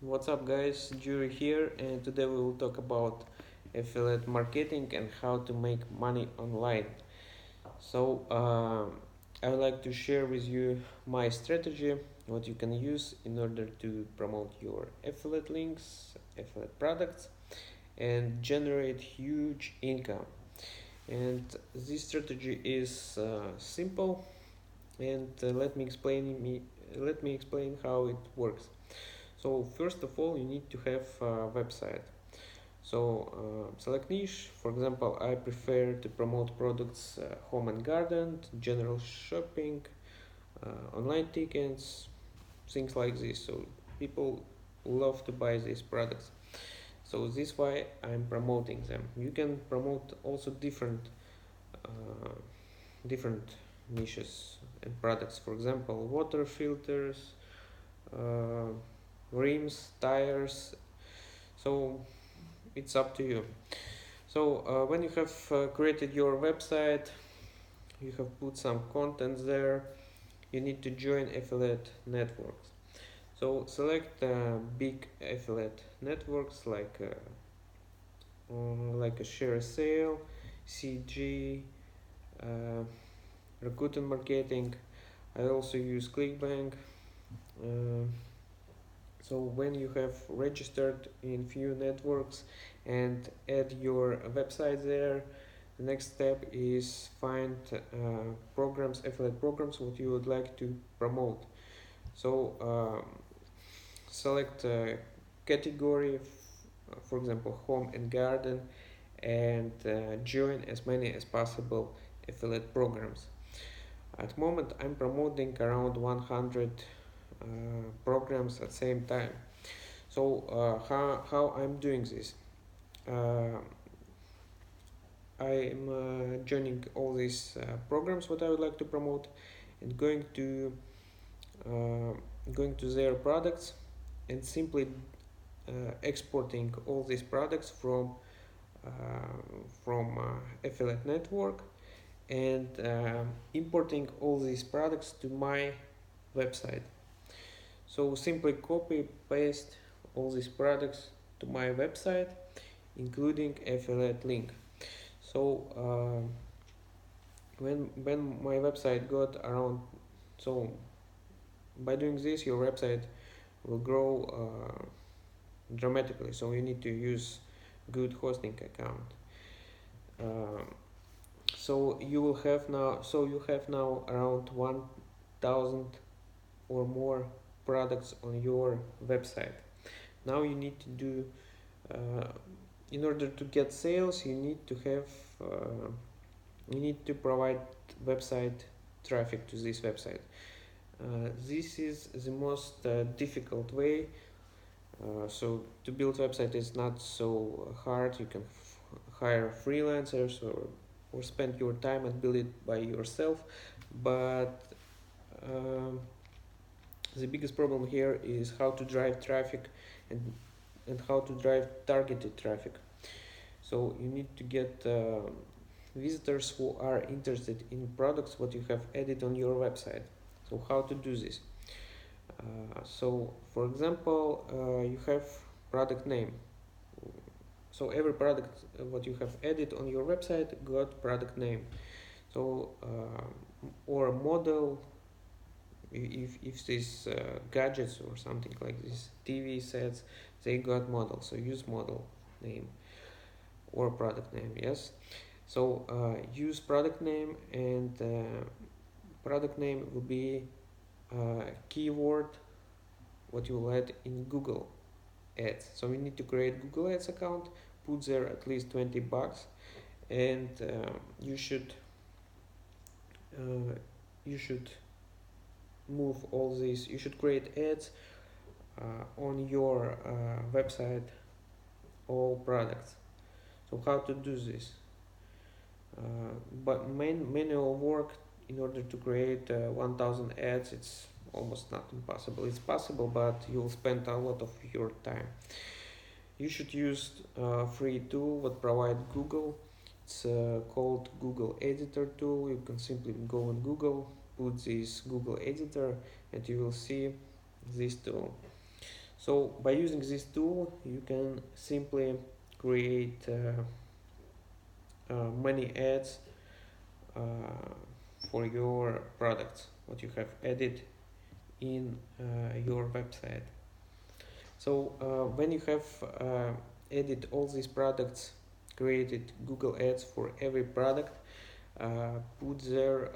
What's up, guys? Jury here, and today we will talk about affiliate marketing and how to make money online. I would like to share with you my strategy, what you can use in order to promote your affiliate links, affiliate products, and generate huge income. And this strategy is simple, and let me explain how it works. So first of all, you need to have a website. Select niche. For example, I prefer to promote products home and garden, general shopping, online tickets, things like this. So people love to buy these products. So this is why I'm promoting them. You can promote also uh, different niches and products. For example, water filters, uh, rims, tires. So it's up to you. When you have created your website, you have put some contents there, you need to join affiliate networks. So select big affiliate networks like a Share Sale, CG, uh, Rakuten Marketing. I also use ClickBank. Uh, So when you have registered in few networks and add your website there, the next step is find affiliate programs, what you would like to promote. Select a category, for example, home and garden, and join as many as possible affiliate programs. At the moment, I'm promoting around 100 programs at the same time. How I'm doing this? Uh, I'm joining all these programs what I would like to promote and uh, going to their products and simply exporting all these products uh, from affiliate network and importing all these products to my website. So simply copy paste all these products to my website, including affiliate link. So when my website got around, so by doing this, your website will grow dramatically. So you need to use good hosting account. Um, you have now around 1,000 or more products on your website. Now you need to do uh, in order to get sales, you need to provide website traffic to this website. This is the most difficult way. So to build website is not so hard. You can hire freelancers or spend your time and build it by yourself. But um, the biggest problem here is how to drive traffic and how to drive targeted traffic. So you need to get visitors who are interested in products what you have added on your website. So how to do this? For example, you have product name. So every product what you have added on your website got product name. So or a model, if these gadgets or something like this TV sets, they got model. So use model name or product name. Yes. So use product name, and product name will be keyword what you will add in Google Ads. So we need to create Google Ads account, put there at least $20, and uh, you should move all these. You should create ads on your website, all products. So how to do this? But manual work in order to create 1,000 ads, it's almost not impossible. It's possible, but you'll spend a lot of your time. You should use a free tool that provide Google. It's called Google Editor tool. You can simply go on Google, put this Google Editor, and you will see this tool. So by using this tool, you can simply create many ads uh, for your products, what you have added in your website. So when you have added all these products, created Google Ads for every product, put their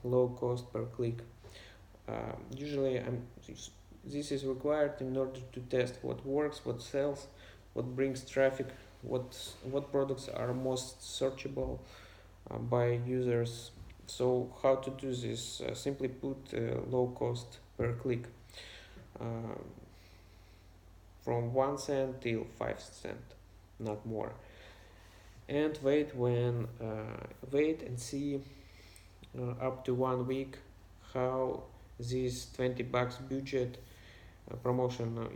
low cost per click. Usually this is required in order to test what works, what sells, what brings traffic, what products are most searchable by users. So how to do this? Simply put low cost per click uh, from 1 cent till 5 cent, not more. And wait and see up to 1 week how this $20 budget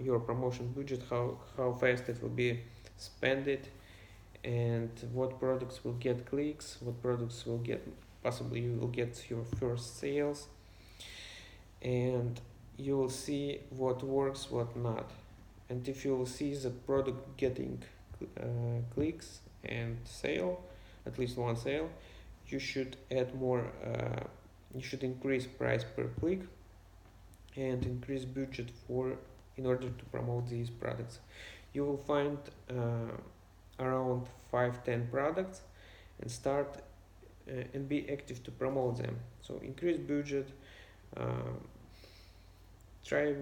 your promotion budget, how fast it will be spent, and what products will get clicks, what products will get, possibly you will get your first sales, and you will see what works, what not. And if you will see the product getting clicks and sale, at least one sale, you should add more, you should increase price per click and increase budget for in order to promote these products. You will find around 5-10 products and start and be active to promote them. So increase budget, uh, try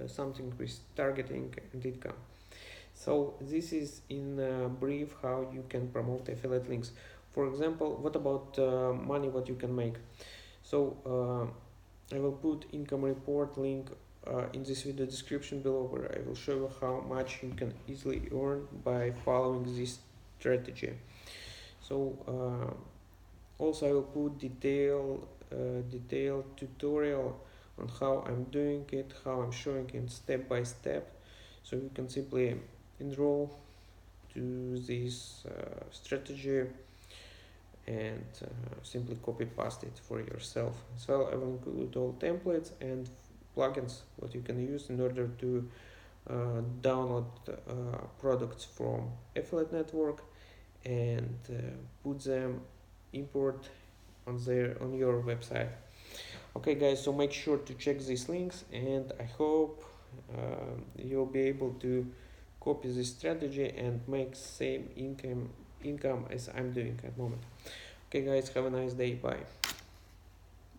something with targeting and income. So this is in brief how you can promote affiliate links. For example, what about money, what you can make? So I will put income report link in this video description below, where I will show you how much you can easily earn by following this strategy. So also I will put detailed tutorial on how I'm doing it, how I'm showing it step by step, so you can simply enroll to this strategy and simply copy paste it for yourself. As well, I will include all templates and plugins what you can use in order to download products from affiliate network and put them, import on your website. Okay guys, so make sure to check these links, and I hope you'll be able to copy this strategy and make same income as I'm doing at the moment. Okay guys, have a nice day, bye.